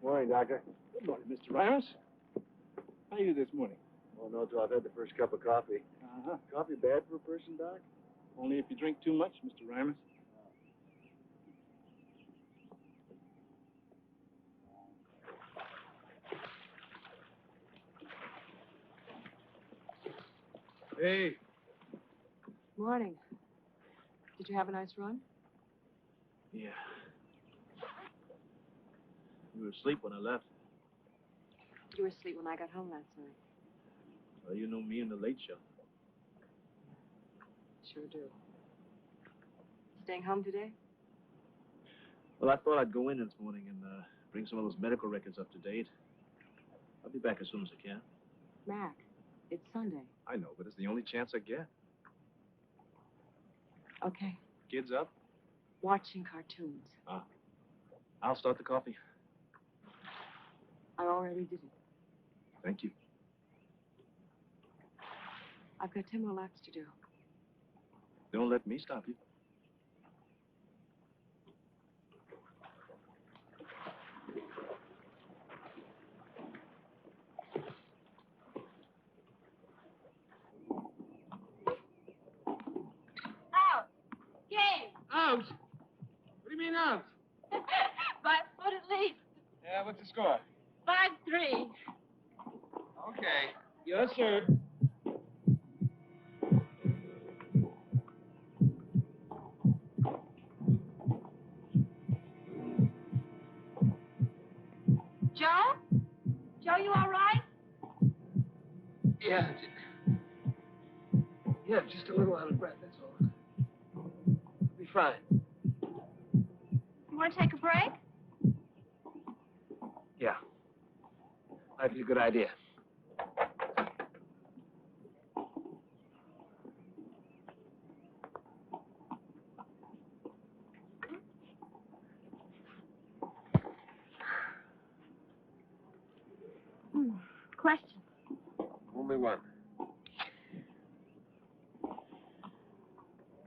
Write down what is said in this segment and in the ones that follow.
Morning, Doctor. Good morning, Mr. Ramos. How are you this morning? Oh, no, till I've had the first cup of coffee. Uh-huh. Coffee bad for a person, Doc? Only if you drink too much, Mr. Ramos. Hey. Morning. Did you have a nice run? Yeah. You were asleep when I left. You were asleep when I got home last night. Well, you know me and the late show. Sure do. Staying home today? Well, I thought I'd go in this morning and bring some of those medical records up to date. I'll be back as soon as I can. Mac, it's Sunday. I know, but it's the only chance I get. Okay. Kids up? Watching cartoons. I'll start the coffee. I already did it. Thank you. I've got 10 more laps to do. Don't let me stop you. Out! Game! Out? What do you mean out? By a foot at least. Yeah, what's the score? 5-3. Okay. Yes, sir. Joe? Joe, you all right? Yeah. Yeah, just a little out of breath, that's all. I'll be fine. You want to take a break? Yeah. Might be a good idea. Question. Only one.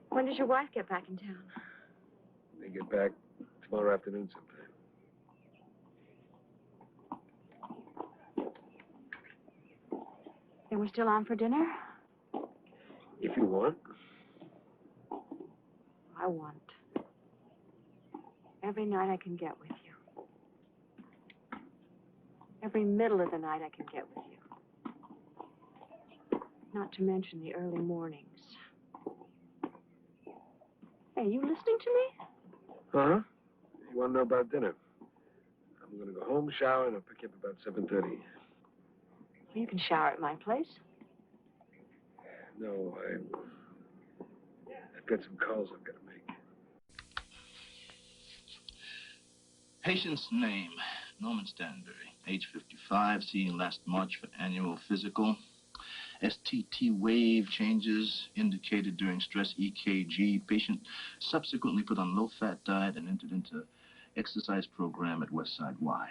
When does your wife get back in town? They get back tomorrow afternoon sometime. Then we're still on for dinner? If you want. I want. Every night I can get with you. Every middle of the night I can get with you. Not to mention the early mornings. Hey, you listening to me? Huh? You want to know about dinner? I'm going to go home, shower, and I'll pick you up about 7:30. Well, you can shower at my place. No, I've got some calls I've got to make. Patient's name, Norman Stanbury, age 55, seen last March for annual physical. STT wave changes indicated during stress EKG. Patient subsequently put on low-fat diet and entered into exercise program at Westside Y.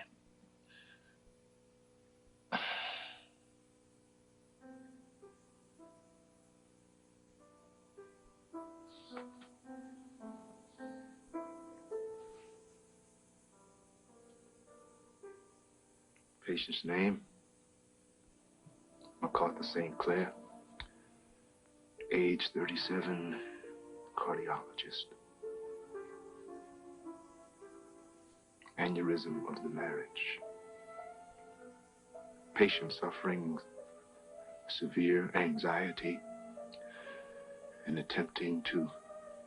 Patient's name, McCarthy St. Clair, age 37, cardiologist. Aneurysm of the marriage. Patient suffering severe anxiety and attempting to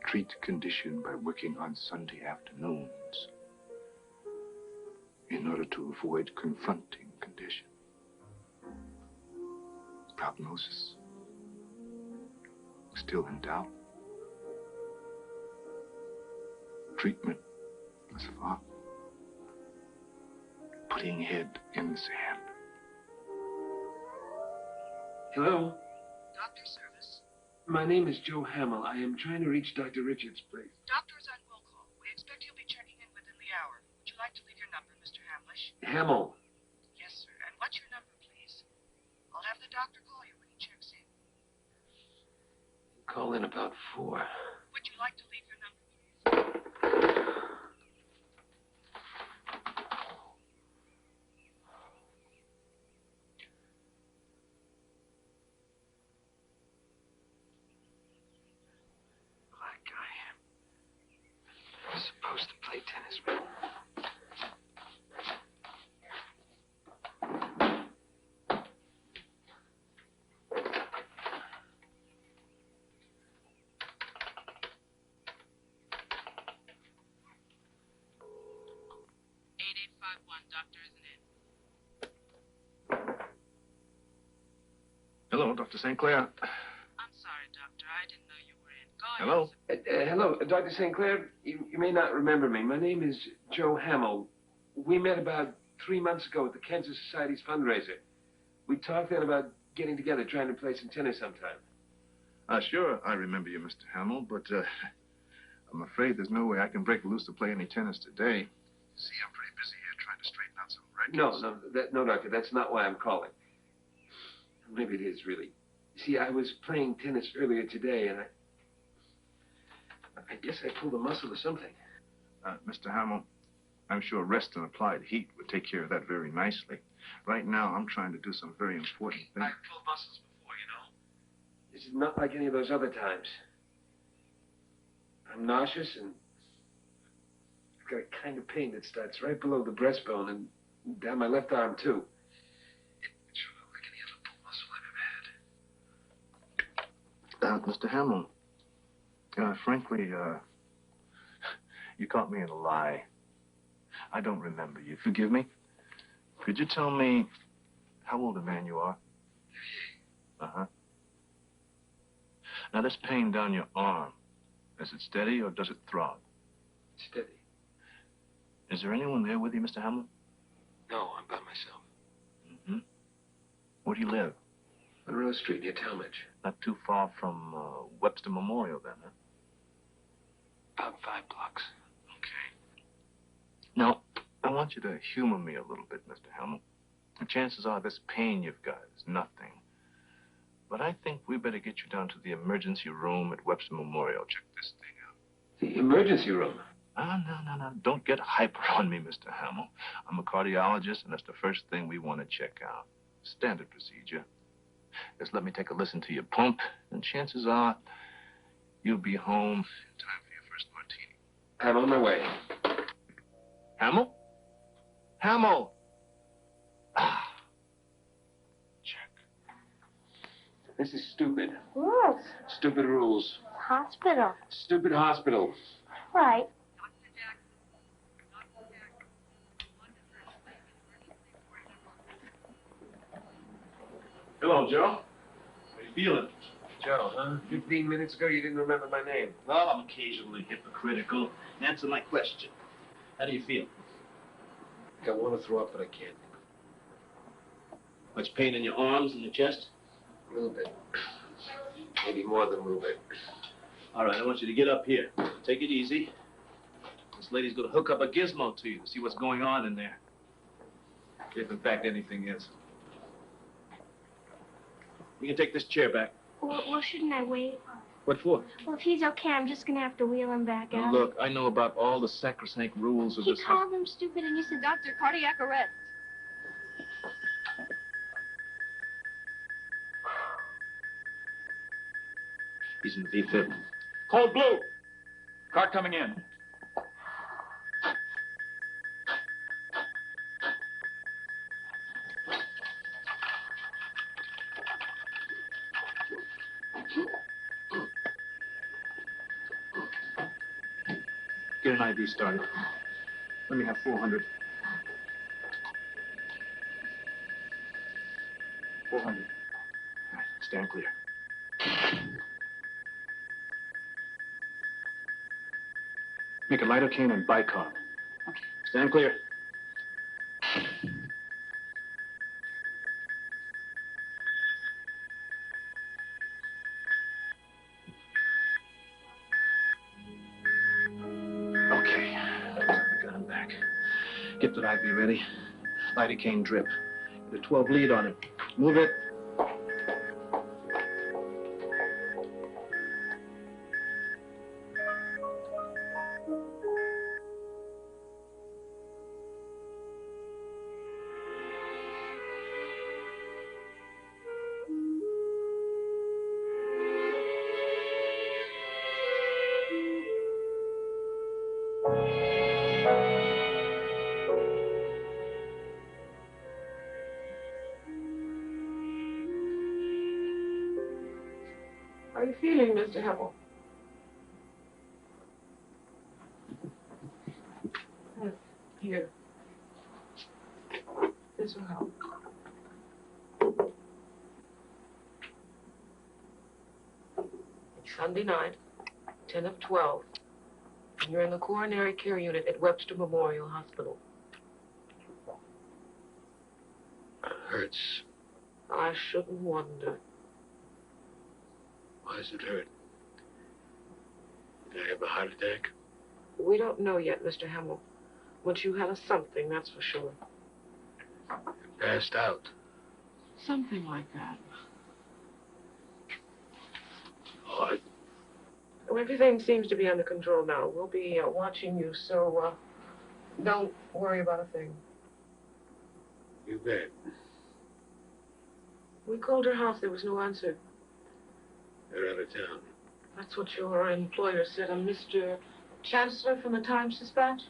treat the condition by working on Sunday afternoons in order to avoid confronting condition. Prognosis still in doubt. Treatment thus far. Putting head in the sand. Hello? Doctor service. My name is Joe Hamill. I am trying to reach Dr. Richards, please. Doctor is on will call. We expect he'll be checking in within the hour. Would you like to leave your number, Mr. Hamlish? Hamill. Yes, sir. And what's your number, please? I'll have the doctor call you when he checks in. Call in about 4. Would you like to leave your number, please? tennis racket. Doctor isn't in. Hello, Dr. St. Clair. I'm sorry, Doctor. I didn't know you were in. Go ahead. Hello? Hello, Dr. St. Clair. You may not remember me. My name is Joe Hamill. We met about 3 months ago at the Cancer Society's fundraiser. We talked then about getting together, trying to play some tennis sometime. Sure, I remember you, Mr. Hamill, but I'm afraid there's no way I can break loose to play any tennis today. See, I'm pretty busy here trying to straighten out some records. No, Doctor, that's not why I'm calling. Maybe it is, really. See, I was playing tennis earlier today, and I guess I pulled a muscle or something. Mr. Hamill, I'm sure rest and applied heat would take care of that very nicely. Right now, I'm trying to do some very important things. I've pulled muscles before, you know. This is not like any of those other times. I'm nauseous, and I've got a kind of pain that starts right below the breastbone and down my left arm, too. It sure looked like any other pull muscle I've ever had. Mr. Hamill, frankly, you caught me in a lie. I don't remember you. Forgive me? Could you tell me how old a man you are? Uh-huh. Now, this pain down your arm, is it steady or does it throb? Steady. Is there anyone there with you, Mr. Hamill? No, I'm by myself. Mm-hmm. Where do you live? On Rose Street, near Talmadge. Not too far from Webster Memorial, then, huh? About 5 blocks. Okay. Now, I want you to humor me a little bit, Mr. Hamill. The chances are this pain you've got is nothing. But I think we better get you down to the emergency room at Webster Memorial. Check this thing out. The emergency room? No. Don't get hyper on me, Mr. Hamill. I'm a cardiologist, and that's the first thing we want to check out. Standard procedure. Just let me take a listen to your pump, and chances are you'll be home in time for your first martini. I'm on my way. Hamill? Hamill! Ah. Check. This is stupid. Rules. Stupid rules. Hospital. Stupid hospital. Right. Hello, Joe. How you feeling? Joe, huh? 15 minutes ago, you didn't remember my name. Well, I'm occasionally hypocritical. Answer my question. How do you feel? I want to throw up, but I can't. Much pain in your arms and your chest? A little bit. Maybe more than a little bit. All right, I want you to get up here. Take it easy. This lady's going to hook up a gizmo to you to see what's going on in there. If, in fact, anything is. You can take this chair back. Well, shouldn't I wait? What for? Well, if he's okay, I'm just gonna have to wheel him back Now, out. look, I know about all the sacrosanct rules of He this called him stupid and you said, Doctor, cardiac arrest. He's in the V-fib. Code blue. Car coming in. Get an IV started. Let me have 400. 400. All right, stand clear. Make a lidocaine and bicarb. Okay. Stand clear. Okay. Got him back. Get that IV ready. Lidocaine drip. Get a 12 lead on it. Move it. are you feeling, Mr. Hamill? Here. This will help. It's Sunday night, 10 of 12. And you're in the coronary care unit at Webster Memorial Hospital. Hurts. I shouldn't wonder. Why does it hurt? Did I have a heart attack? We don't know yet, Mr. Hamill. But you had a something, that's for sure. Passed out. Something like that. What? Well, everything seems to be under control now. We'll be watching you, so don't worry about a thing. You bet. We called her house. There was no answer. They're out of town. That's what your employer said. Mr. Chancellor from the Times-Dispatch.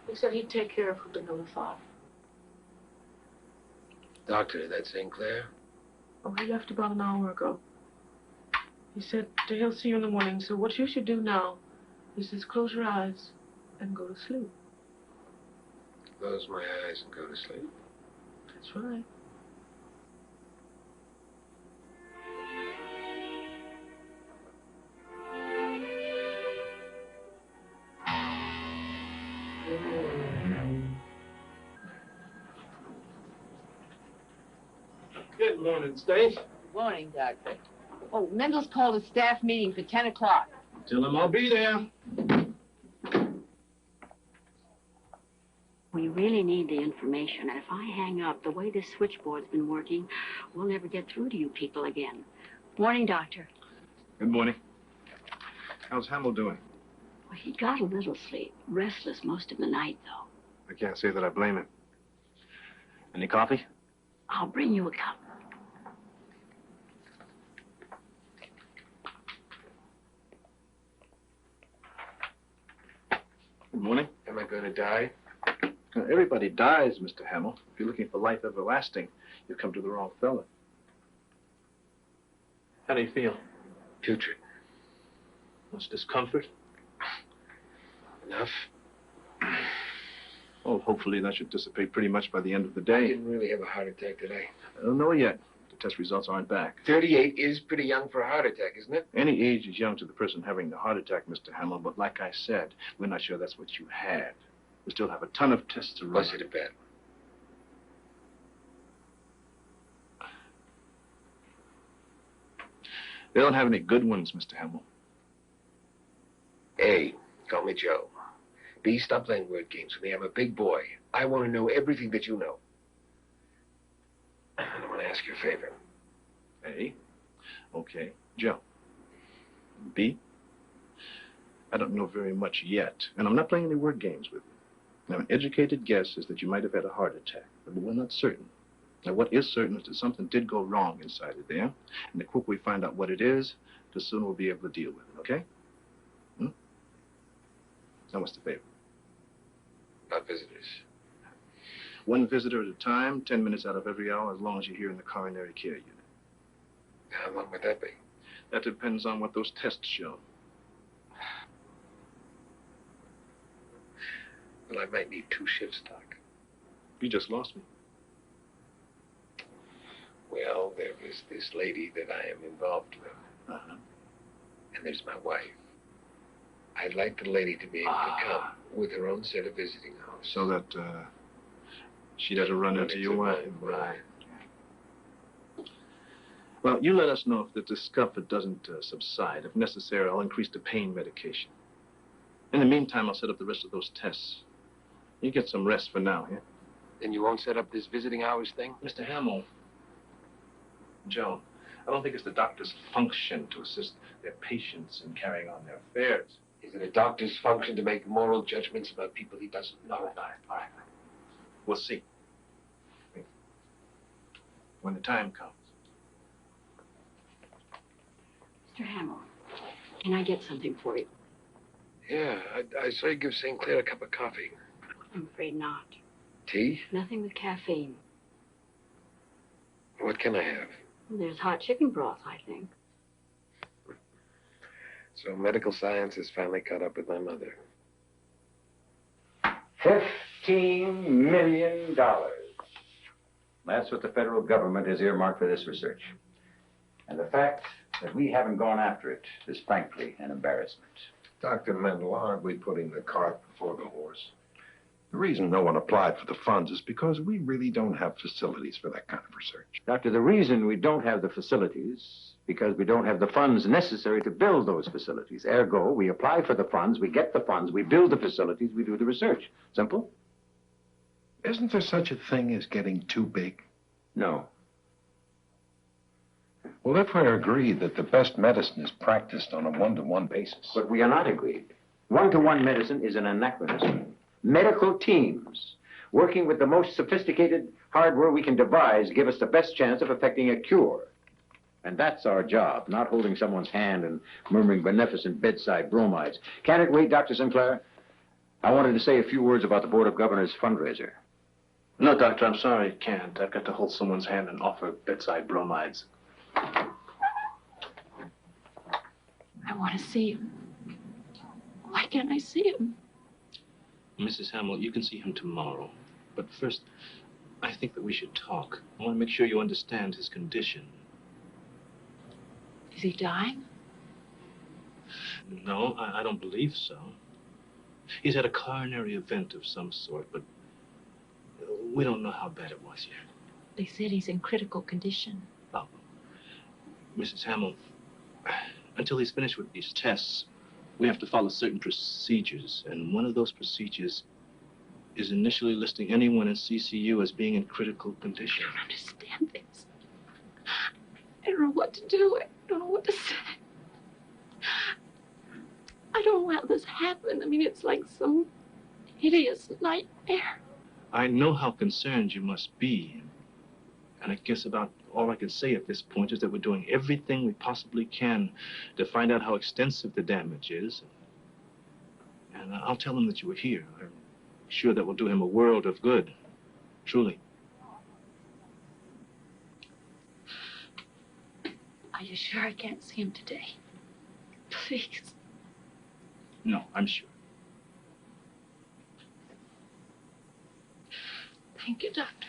He said he'd take care of who'd been notified. Doctor, that's St. Clair? Oh, he left about an hour ago. He said he'll see you in the morning, so what you should do now is just close your eyes and go to sleep. Close my eyes and go to sleep. That's right. Good morning, Stace. Morning, Doctor. Oh, Mendel's called a staff meeting for 10 o'clock. Tell him I'll be there. We really need the information, and if I hang up, the way this switchboard's been working, we'll never get through to you people again. Morning, Doctor. Good morning. How's Hamill doing? Well, he got a little sleep. Restless most of the night, though. I can't say that I blame him. Any coffee? I'll bring you a cup. Good morning. Am I going to die? Now, everybody dies, Mr. Hamill. If you're looking for life everlasting, you've come to the wrong fella. How do you feel? Putrid. Much discomfort? Enough? Oh, hopefully that should dissipate pretty much by the end of the I day. didn't really have a heart attack today. I don't know yet. The test results aren't back. 38 is pretty young for a heart attack, isn't it? Any age is young to the person having the heart attack, Mr. Hamill, but like I said, we're not sure that's what you had. We still have a ton of tests to run. Was it a bet? They don't have any good ones, Mr. Hamill. A, call me Joe. B, stop playing word games with me. I'm a big boy. I want to know everything that you know. I want to ask you a favor. A. Okay. Joe. B. I don't know very much yet, and I'm not playing any word games with you. Now, an educated guess is that you might have had a heart attack, but we're not certain. Now, what is certain is that something did go wrong inside of there, and the quicker we find out what it is, the sooner we'll be able to deal with it, okay? Now, what's the favor? About visitors. One visitor at a time, 10 minutes out of every hour, as long as you're here in the coronary care unit. How long would that be? That depends on what those tests show. Well, I might need 2 shifts, Doc. You just lost me. Well, there was this lady that I am involved with. Uh-huh. And there's my wife. I'd like the lady to be able to come with her own set of visiting hours. So that, she doesn't run into your wife. Right. Well, you let us know if the discomfort doesn't subside. If necessary, I'll increase the pain medication. In the meantime, I'll set up the rest of those tests. You get some rest for now, yeah? Then you won't set up this visiting hours thing? Mr. Hamill. Joe, I don't think it's the doctor's function to assist their patients in carrying on their affairs. Is it a doctor's function to make moral judgments about people he doesn't know? All right. We'll see. When the time comes. Mr. Hamill, can I get something for you? Yeah, I saw you give St. Clair a cup of coffee. I'm afraid not. Tea? Nothing with caffeine. What can I have? There's hot chicken broth, I think. So medical science has finally caught up with my mother. $15 million. That's what the federal government has earmarked for this research. And the fact that we haven't gone after it is frankly an embarrassment. Dr. Mendel, aren't we putting the cart before the horse? The reason no one applied for the funds is because we really don't have facilities for that kind of research. Doctor, the reason we don't have the facilities because we don't have the funds necessary to build those facilities. Ergo, we apply for the funds, we get the funds, we build the facilities, we do the research. Simple? Isn't there such a thing as getting too big? No. Well, if we're agreed that the best medicine is practiced on a one-to-one basis. But we are not agreed. One-to-one medicine is an anachronism. Medical teams, working with the most sophisticated hardware we can devise, give us the best chance of effecting a cure. And that's our job, not holding someone's hand and murmuring beneficent bedside bromides. Can it wait, Dr. Sinclair? I wanted to say a few words about the Board of Governors fundraiser. No, Doctor, I'm sorry, I can't. I've got to hold someone's hand and offer bedside bromides. I want to see him. Why can't I see him? Mrs. Hamill, you can see him tomorrow. But first, I think that we should talk. I want to make sure you understand his condition. Is he dying? No, I don't believe so. He's had a coronary event of some sort, but we don't know how bad it was yet. They said he's in critical condition. Oh, Mrs. Hamill, until he's finished with these tests, we have to follow certain procedures, and one of those procedures is initially listing anyone in CCU as being in critical condition. I don't understand this. I don't know what to do. I don't know what to say. I don't know how this happened. I mean, it's like some hideous nightmare. I know how concerned you must be, and I guess about all I can say at this point is that we're doing everything we possibly can to find out how extensive the damage is. And I'll tell him that you were here. I'm sure that will do him a world of good. Truly. Are you sure I can't see him today? Please. No, I'm sure. Thank you, Doctor.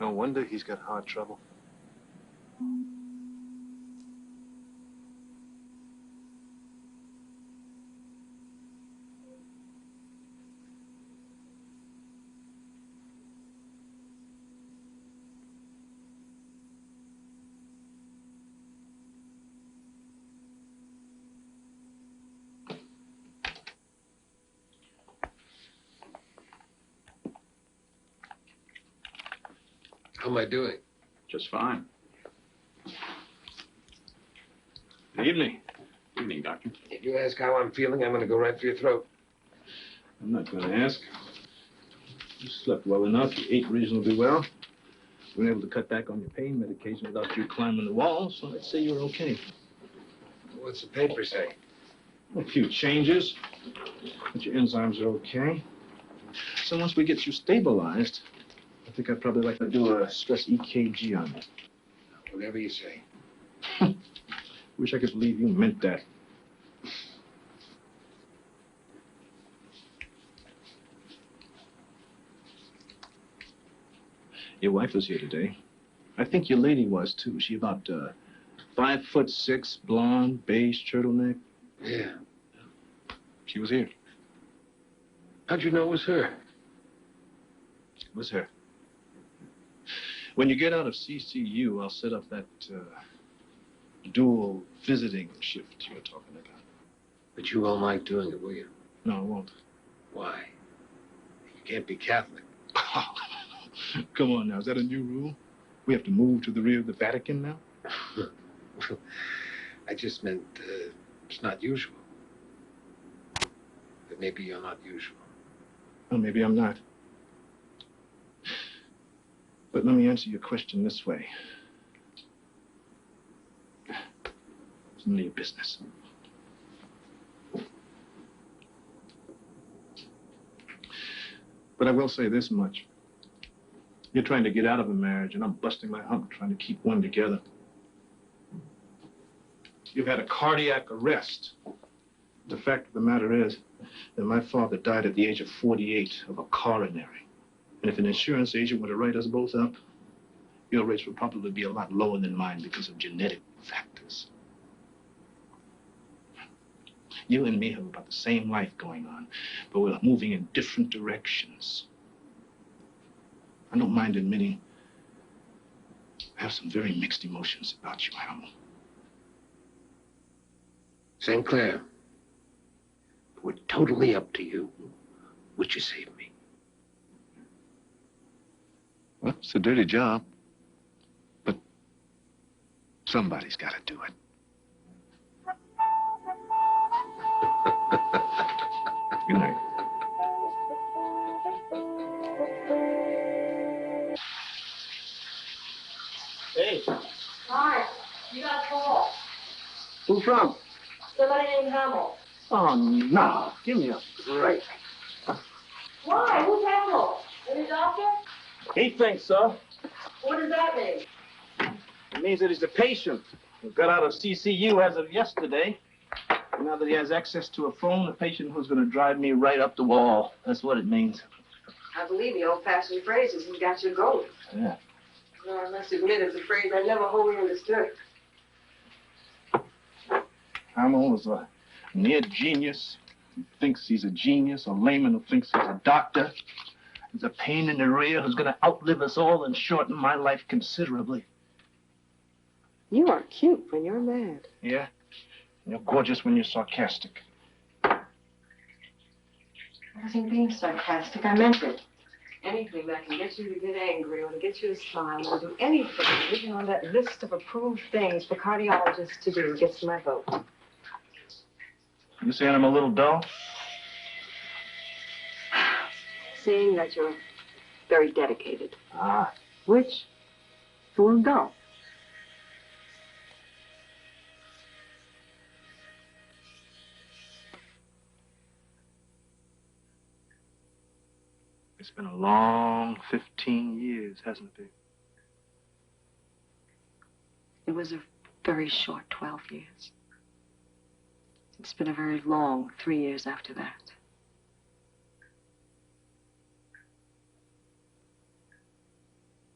No wonder he's got heart trouble. How am I doing? Just fine. Good evening. Evening, Doctor. If you ask how I'm feeling, I'm going to go right for your throat. I'm not going to ask. You slept well enough. You ate reasonably well. You were able to cut back on your pain medication without you climbing the wall, so I'd say you're okay. What's the paper say? A few changes, but your enzymes are okay. So once we get you stabilized, I think I'd probably like to do a stress EKG on you. Whatever you say. Wish I could believe you meant that. Your wife was here today. I think your lady was, too. She about 5'6", blonde, beige turtleneck. Yeah. She was here. How'd you know it was her? It was her. When you get out of CCU, I'll set up that dual visiting shift you were talking about. But you won't like doing it, will you? No, I won't. Why? You can't be Catholic. Come on now, is that a new rule? We have to move to the rear of the Vatican now? I just meant it's not usual. that maybe you're not usual. Well, maybe I'm not. But let me answer your question this way. It's none of your business. But I will say this much. You're trying to get out of a marriage, and I'm busting my hump trying to keep one together. You've had a cardiac arrest. The fact of the matter is that my father died at the age of 48 of a coronary. And if an insurance agent were to write us both up, your rates would probably be a lot lower than mine because of genetic factors. You and me have about the same life going on, but we're moving in different directions. I don't mind admitting I have some very mixed emotions about you, Hamill. St. Clair, we're totally up to you. Would you save me? Well, it's a dirty job, but somebody's got to do it. Good night. Hey. Hi. You got a call. Who from? Somebody named Hamill. Oh, no. Give me a break. Why? Who's Hamill? Any doctor? He thinks so. What does that mean? It means that he's a patient who got out of CCU as of yesterday. And now that he has access to a phone, a patient who's going to drive me right up the wall. That's what it means. I believe the old-fashioned phrase is, "He got your goat." Yeah. No, I must admit it's a phrase I never wholly understood. Hamill is a near genius who thinks he's a genius, a layman who thinks he's a doctor. He's a pain in the rear who's going to outlive us all and shorten my life considerably. You are cute when you're mad. Yeah? You're gorgeous when you're sarcastic. I wasn't being sarcastic. I meant it. Anything that can get you to get angry or to get you to smile or do anything written on that list of approved things for cardiologists to do gets my vote. You saying I'm a little dull? Seeing that you're very dedicated. Ah. Which is a little dull. It's been a long 15 years, hasn't it? It was a very short 12 years. It's been a very long 3 years after that.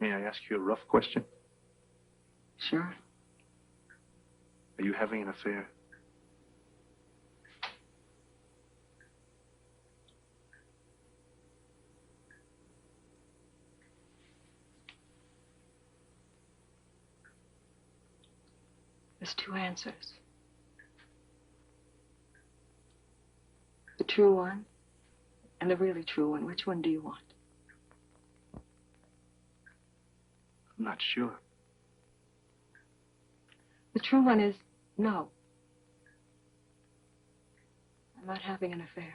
May I ask you a rough question? Sure. Are you having an affair? There's two answers. The true one and the really true one. Which one do you want? I'm not sure. The true one is no. I'm not having an affair.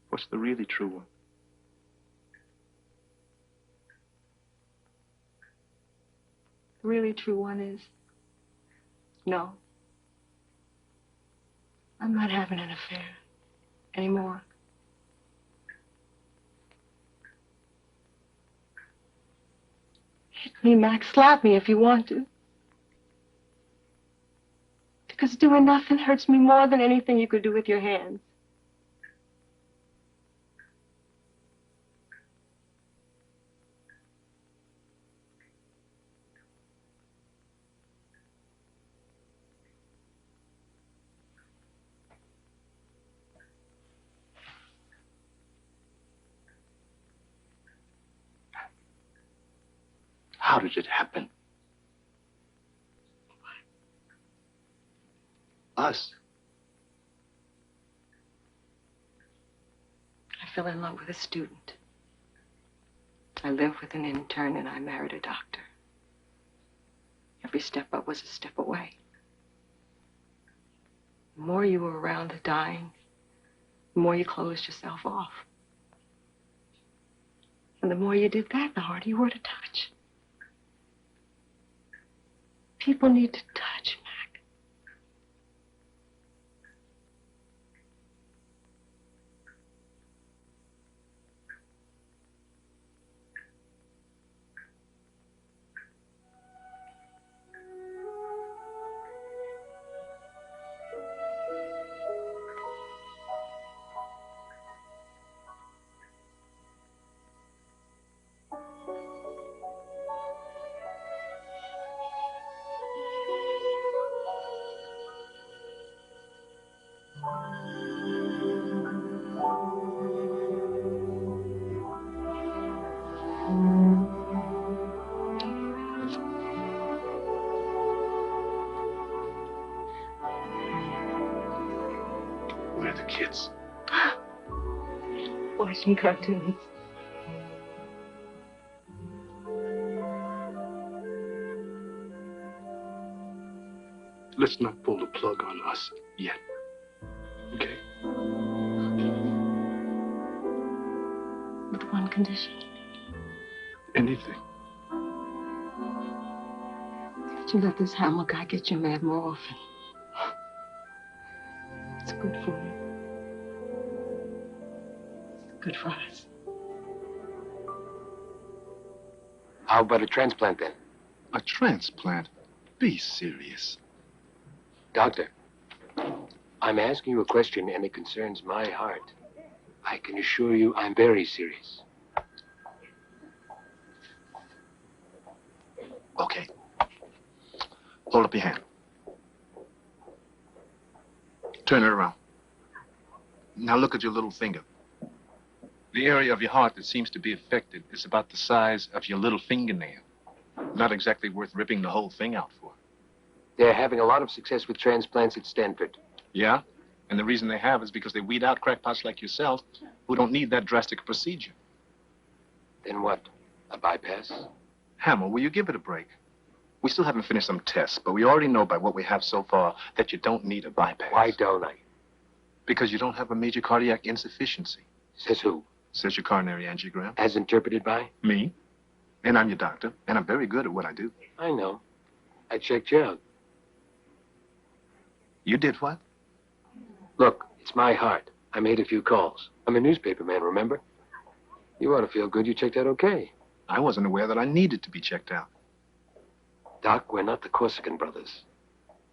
What's the really true one? The really true one is no. I'm not having an affair anymore. Hit me, Max. Slap me if you want to. Because doing nothing hurts me more than anything you could do with your hands. How did it happen? Us. I fell in love with a student. I lived with an intern and I married a doctor. Every step up was a step away. The more you were around dying, the more you closed yourself off. And the more you did that, the harder you were to touch. People need to touch, Mac. Where are the kids? Watching cartoons. Let's not pull the plug on us yet. Okay? With one condition. Anything. That you let this Hamill guy get you mad more often. It's good for you. It's good for us. How about a transplant then? A transplant? Be serious. Doctor, I'm asking you a question and it concerns my heart. I can assure you I'm very serious. Okay. Hold up your hand. Turn it around. Now look at your little finger. The area of your heart that seems to be affected is about the size of your little fingernail. Not exactly worth ripping the whole thing out for. They're having a lot of success with transplants at Stanford. Yeah? And the reason they have is because they weed out crackpots like yourself who don't need that drastic procedure. Then what? A bypass? Hamill, will you give it a break? We still haven't finished some tests, but we already know by what we have so far that you don't need a bypass. Why don't I? Because you don't have a major cardiac insufficiency. Says who? Says your coronary angiogram. As interpreted by? Me. And I'm your doctor, and I'm very good at what I do. I know. I checked you out. You did what? Look, it's my heart. I made a few calls. I'm a newspaper man, remember? You ought to feel good you checked out okay. I wasn't aware that I needed to be checked out. Doc, we're not the Corsican brothers.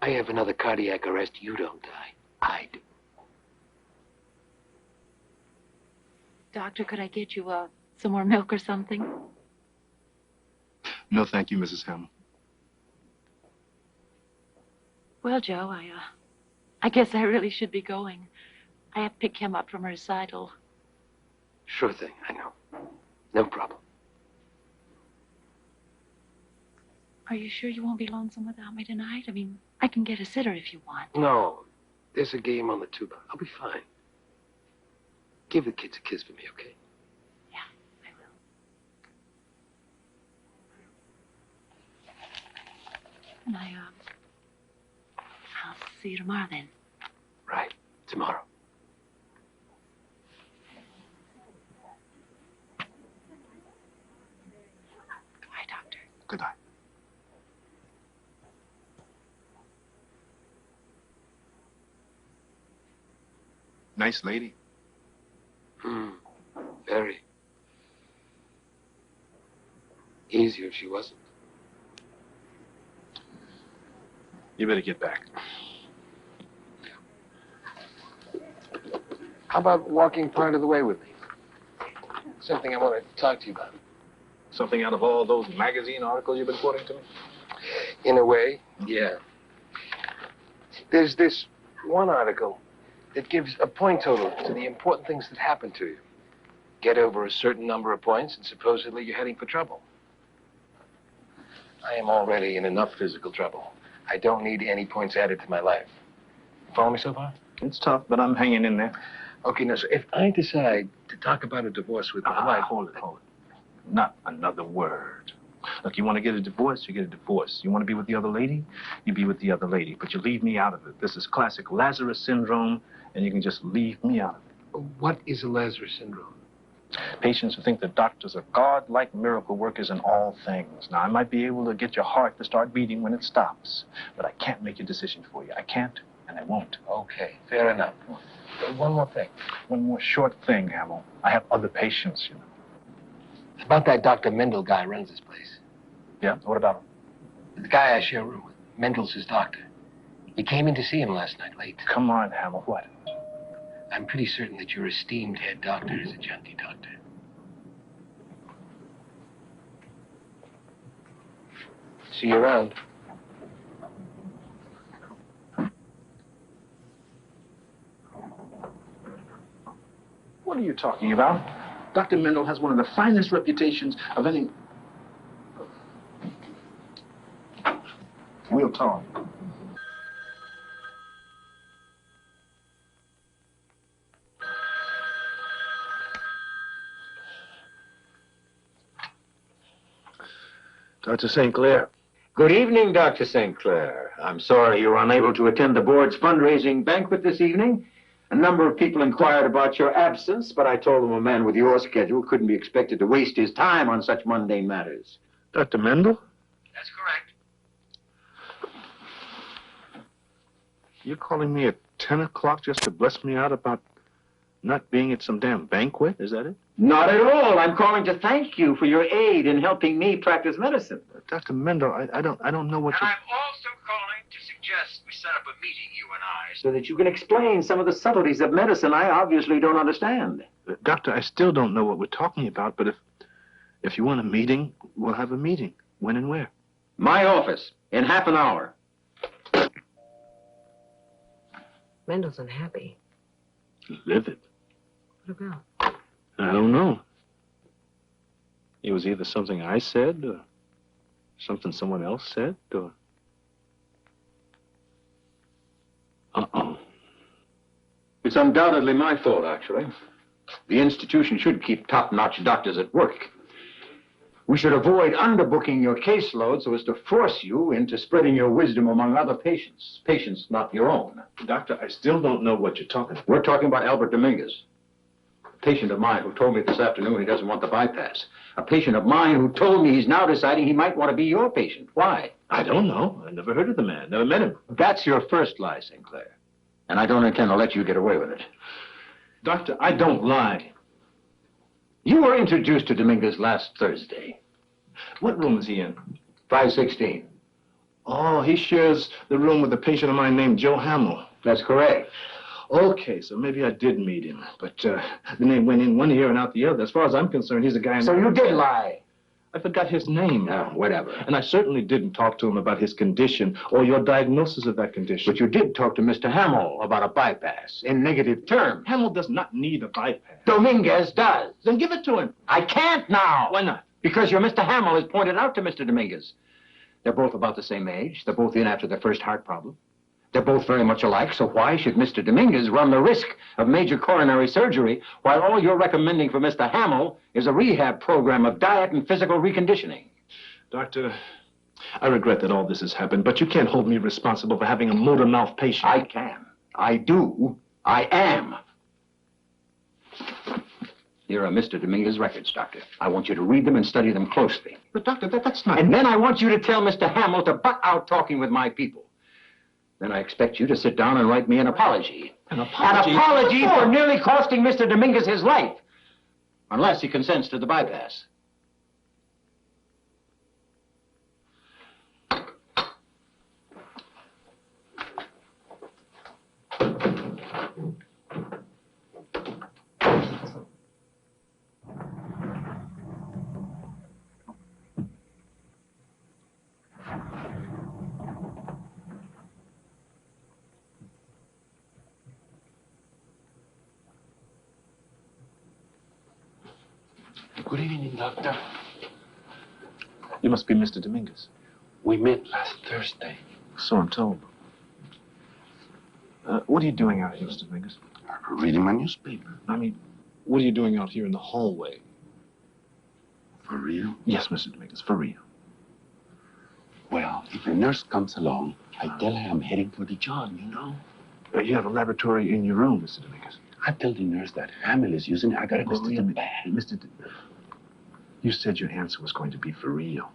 I have another cardiac arrest. You don't die. I do. Doctor, could I get you some more milk or something? No, thank you, Mrs. Hamill. Well, Joe, I guess I really should be going. I have to pick him up from a recital. Sure thing, I know. No problem. Are you sure you won't be lonesome without me tonight? I mean, I can get a sitter if you want. No, there's a game on the tuba. I'll be fine. Give the kids a kiss for me, okay? Yeah, I will. And I'll see you tomorrow then. Right, tomorrow. Goodbye, Doctor. Good night. Nice lady. Very. Easier if she wasn't. You better get back. How about walking part of the way with me? Something I want to talk to you about. Something out of all those magazine articles you've been quoting to me? In a way, yeah. There's this one article that gives a point total to the important things that happen to you. Get over a certain number of points, and supposedly you're heading for trouble. I am already in enough physical trouble. I don't need any points added to my life. Follow me so far? It's tough, but I'm hanging in there. Okay, now, so if I decide to talk about a divorce with my wife... Hold it. Not another word. Look, you want to get a divorce, you get a divorce. You want to be with the other lady, you be with the other lady. But you leave me out of it. This is classic Lazarus syndrome, and you can just leave me out of it. What is a Lazarus syndrome? Patients who think that doctors are God-like miracle workers in all things. Now, I might be able to get your heart to start beating when it stops, but I can't make a decision for you. I can't, and I won't. Okay, fair enough. One more thing. One more short thing, Hamill. I have other patients, you know. About that Dr. Mendel guy who runs this place. Yeah? What about him? The guy I share a room with. Mendel's his doctor. He came in to see him last night late. Come on, Hamill. What? I'm pretty certain that your esteemed head doctor is a junkie doctor. See you around. What are you talking about? Dr. Mendel has one of the finest reputations of any... We'll talk. Dr. St. Clair. Good evening, Dr. St. Clair. I'm sorry you were unable to attend the board's fundraising banquet this evening. A number of people inquired about your absence, but I told them a man with your schedule couldn't be expected to waste his time on such mundane matters. Dr. Mendel? That's correct. You're calling me at 10 o'clock just to bless me out about not being at some damn banquet? Is that it? Not at all. I'm calling to thank you for your aid in helping me practice medicine. Dr. Mendel, I don't know what And you... I'm also calling to suggest we set up a meeting, you and I, so that you can explain some of the subtleties of medicine I obviously don't understand. Doctor, I still don't know what we're talking about, but if you want a meeting, we'll have a meeting. When and where? My office, in half an hour. Mendel's unhappy. Livid. What about? I don't know. It was either something I said or something someone else said or... Uh-oh. It's undoubtedly my fault, actually. The institution should keep top-notch doctors at work. We should avoid underbooking your caseload so as to force you into spreading your wisdom among other patients. Patients not your own. Doctor, I still don't know what you're talking about. We're talking about Albert Dominguez. A patient of mine who told me this afternoon he doesn't want the bypass. A patient of mine who told me he's now deciding he might want to be your patient. Why? I don't know. I never heard of the man. Never met him. That's your first lie, St. Clair. And I don't intend to let you get away with it. Doctor, I don't lie. You were introduced to Dominguez last Thursday. What room is he in? 516. Oh, he shares the room with a patient of mine named Joe Hamill. That's correct. Okay, so maybe I did meet him, but the name went in one ear and out the other. As far as I'm concerned, he's a guy... So you did lie. I forgot his name. Oh, whatever. And I certainly didn't talk to him about his condition or your diagnosis of that condition. But you did talk to Mr. Hamill about a bypass in negative terms. Hamill does not need a bypass. Dominguez does. Then give it to him. I can't now. Why not? Because your Mr. Hamill has pointed out to Mr. Dominguez. They're both about the same age. They're both in after their first heart problem. They're both very much alike, so why should Mr. Dominguez run the risk of major coronary surgery while all you're recommending for Mr. Hamill is a rehab program of diet and physical reconditioning? Doctor, I regret that all this has happened, but you can't hold me responsible for having a motor mouth patient. I can. I do. I am. Here are Mr. Dominguez's records, Doctor. I want you to read them and study them closely. But, Doctor, that's not... And then I want you to tell Mr. Hamill to butt out talking with my people. Then I expect you to sit down and write me an apology. An apology? An apology for nearly costing Mr. Dominguez his life. Unless he consents to the bypass. Good evening, Doctor. You must be Mr. Dominguez. We met last Thursday. So I'm told. What are you doing out here, Mr. Dominguez? Reading my newspaper. I mean, what are you doing out here in the hallway? For real? Yes, Mr. Dominguez, for real. Now, if a nurse comes along, I tell her I'm heading for the job, you know. You have a laboratory in your room, Mr. Dominguez. I tell the nurse that Hamill is using it. I got a Mr. real bad. You said your answer was going to be for real.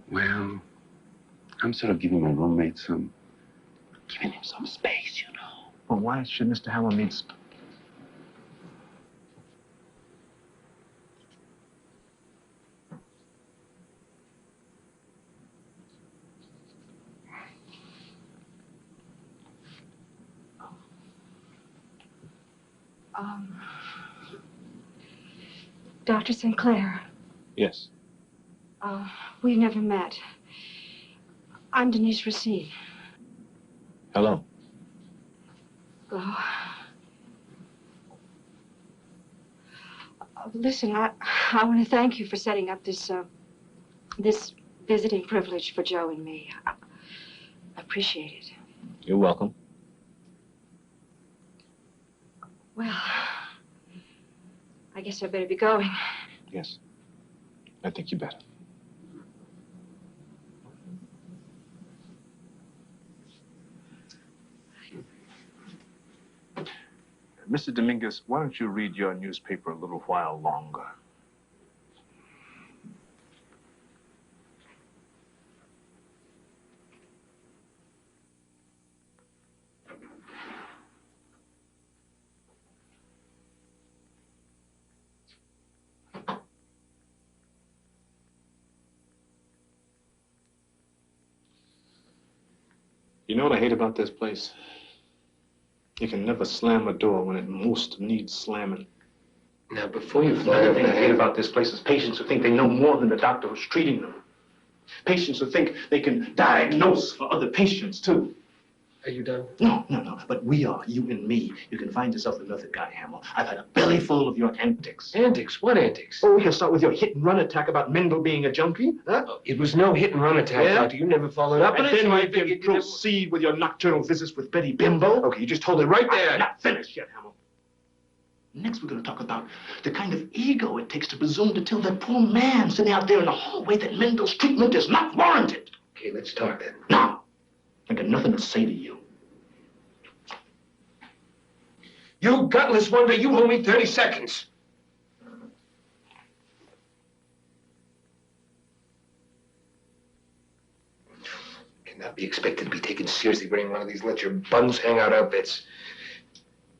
Well, I'm sort of giving my roommate giving him some space, you know. Well, why should Mr. Hamill need Dr. Sinclair, Yes. we've never met. I'm Denise Racine. Hello. Hello. Listen, I want to thank you for setting up this visiting privilege for Joe and me. I appreciate it. You're welcome. Well, I guess I better be going. Yes. I think you better. Mr. Dominguez, why don't you read your newspaper a little while longer? You know what I hate about this place? You can never slam a door when it most needs slamming. Now, before you fly Another over thing the I hate about this place is patients who think they know more than the doctor who's treating them. Patients who think they can diagnose for other patients, too. Are you done? No. But we are, you and me. You can find yourself another guy, Hamill. I've had a belly full of your antics. Antics? What antics? Oh, we can start with your hit-and-run attack about Mendel being a junkie, huh? Oh, it was no hit-and-run attack, Yeah? Doctor. You never followed up on And it. then so I you can figured you never- proceed with your nocturnal visits with Betty Bimbo. Okay, you just hold it right there. I'm not finished yet, Hamill. Next, we're going to talk about the kind of ego it takes to presume to tell that poor man sitting out there in the hallway that Mendel's treatment is not warranted. Okay, let's talk then. No, I got nothing to say to you. You gutless wonder, you owe me 30 seconds. Cannot be expected to be taken seriously wearing one of these let your buns hang out outfits.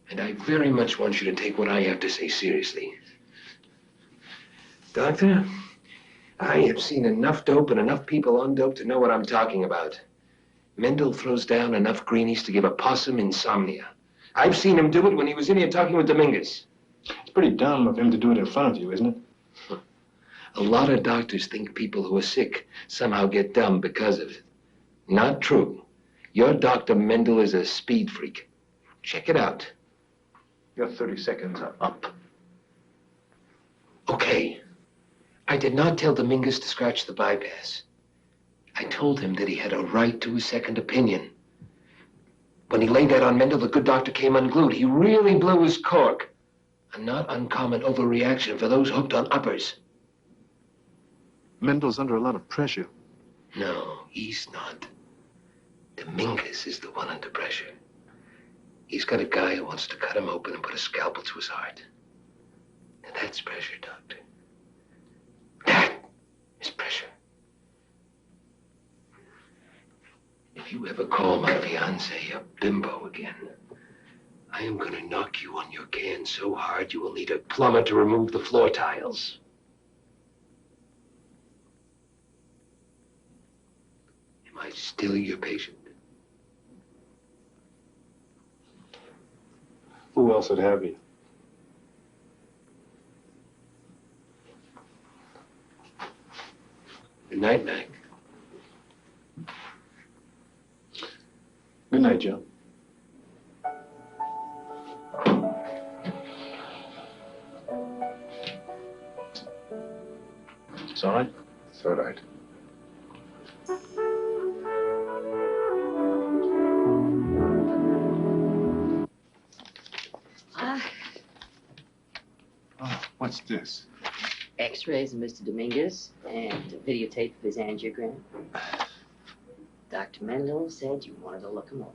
And I very much want you to take what I have to say seriously. Doctor, I have seen enough dope and enough people on dope to know what I'm talking about. Mendel throws down enough greenies to give a possum insomnia. I've seen him do it when he was in here talking with Dominguez. It's pretty dumb of him to do it in front of you, isn't it? A lot of doctors think people who are sick somehow get dumb because of it. Not true. Your Dr. Mendel is a speed freak. Check it out. Your 30 seconds are up. Okay. I did not tell Dominguez to scratch the bypass. I told him that he had a right to a second opinion. When he laid that on Mendel, the good doctor came unglued. He really blew his cork. A not uncommon overreaction for those hooked on uppers. Mendel's under a lot of pressure. No, he's not. Dominguez is the one under pressure. He's got a guy who wants to cut him open and put a scalpel to his heart. And that's pressure, Doctor. That is pressure. If you ever call my fiancée a bimbo again, I am going to knock you on your can so hard you will need a plumber to remove the floor tiles. Am I still your patient? Who else would have you? Good night, Mac. Good night, Joe. It's all right? It's all right. Oh, what's this? X-rays of Mr. Dominguez and a videotape of his angiogram. Dr. Mendel said you wanted to look him over.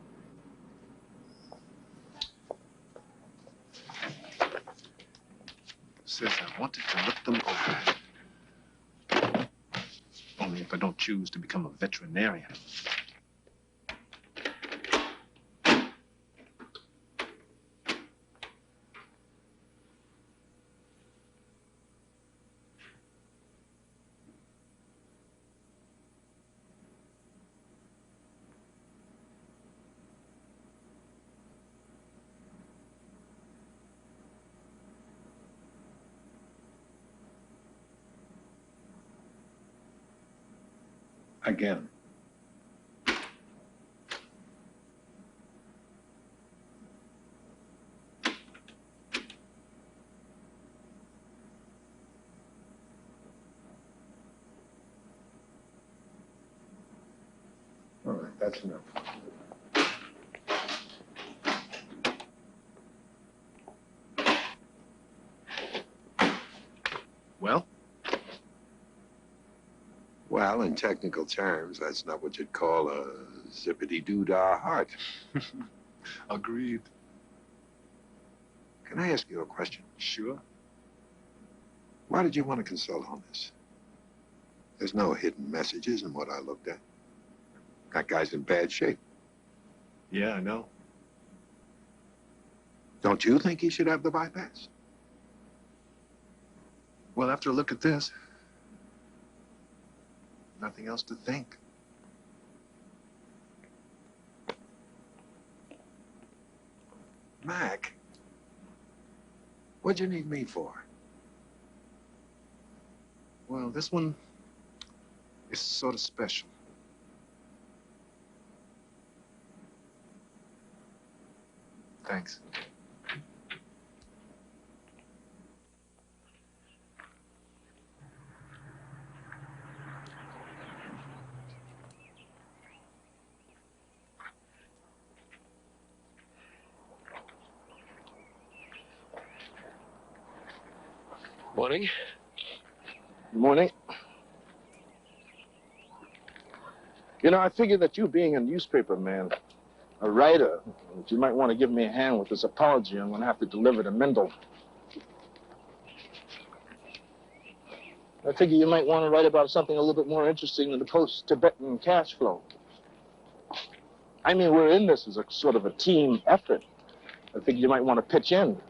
Says I wanted to look them over. Only if I don't choose to become a veterinarian. Again. All right, that's enough. Well? Well, in technical terms, that's not what you'd call a zippity-doo-dah heart. Agreed. Can I ask you a question? Sure. Why did you want to consult on this? There's no hidden messages in what I looked at. That guy's in bad shape. Yeah, I know. Don't you think he should have the bypass? Well, after a look at this, nothing else to think. Mac, what'd you need me for? Well, this one is sort of special. Thanks. Morning. Good morning. You know, I figured that you being a newspaper man, a writer, that you might want to give me a hand with this apology I'm going to have to deliver to Mendel. I figure you might want to write about something a little bit more interesting than the post-Tibetan cash flow. I mean, we're in this as a sort of a team effort. I figure you might want to pitch in.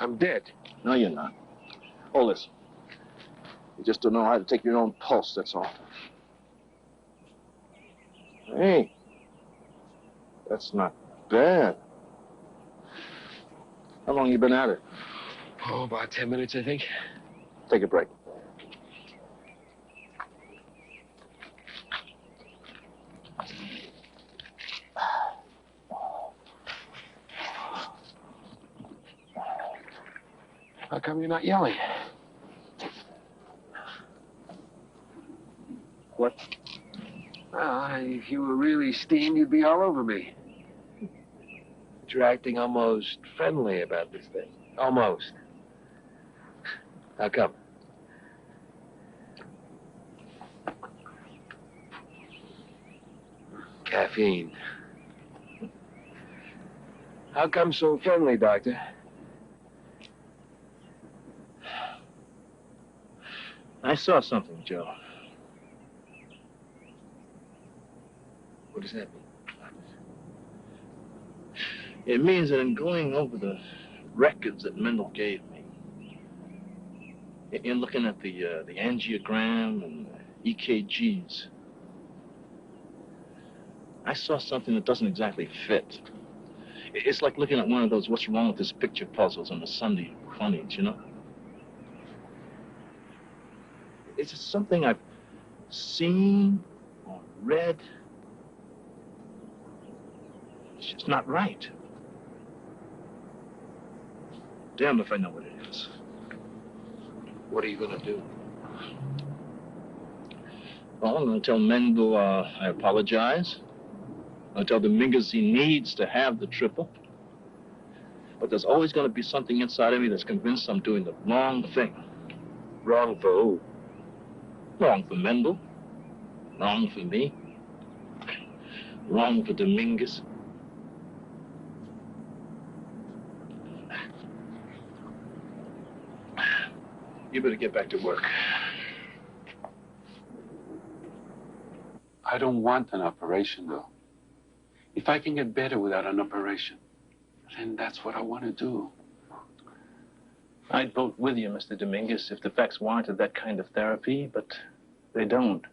I'm dead. No, you're not. Oh, listen. You just don't know how to take your own pulse, that's all. Hey, that's not bad. How long you been at it? Oh, about 10 minutes, I think. Take a break. How come you're not yelling? What? Well, if you were really steamed, you'd be all over me. You're acting almost friendly about this thing. Almost. How come? Caffeine. How come so friendly, Doctor? I saw something, Joe. What does that mean? It means that in going over the records that Mendel gave me, in looking at the angiogram and the EKGs, I saw something that doesn't exactly fit. It's like looking at one of those "what's wrong with this picture" puzzles on the Sunday Funnies, you know? It's just something I've seen or read. It's just not right. Damned if I know what it is. What are you going to do? Well, I'm going to tell Mendel I apologize. I'll tell the Mingus he needs to have the triple. But there's always going to be something inside of me that's convinced I'm doing the wrong thing. Wrong for who? Wrong for Mendel. Wrong for me. Wrong for Dominguez. You better get back to work. I don't want an operation, though. If I can get better without an operation, then that's what I want to do. I'd vote with you, Mr. Dominguez, if the facts warranted that kind of therapy, but they don't.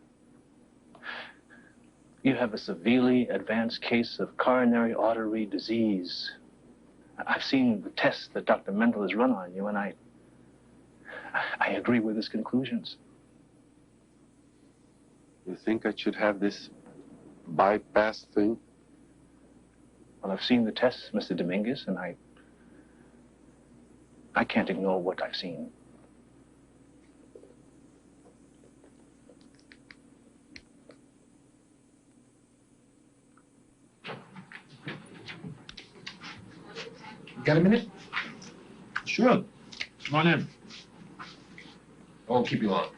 You have a severely advanced case of coronary artery disease. I've seen the tests that Dr. Mendel has run on you, and I agree with his conclusions. You think I should have this bypass thing? Well, I've seen the tests, Mr. Dominguez, and I can't ignore what I've seen. Got a minute? Sure. Come on in. I won't keep you long.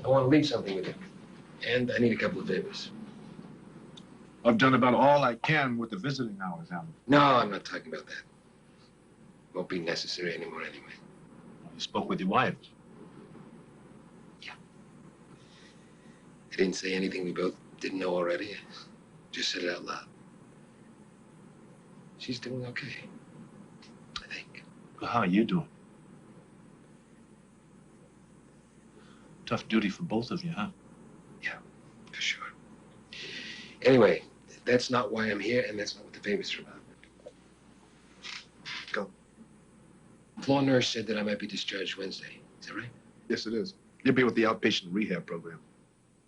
I want to leave something with you. And I need a couple of favors. I've done about all I can with the visiting hours, Alan. No, I'm not talking about that. Won't be necessary anymore anyway. You spoke with your wife. Yeah. I didn't say anything we both didn't know already. Just said it out loud. She's doing okay, I think. Well, how are you doing? Tough duty for both of you, huh? Yeah, for sure. Anyway, that's not why I'm here, and that's not what the favors are about. Go. Floor nurse said that I might be discharged Wednesday. Is that right? Yes, it is. You'll be with the outpatient rehab program.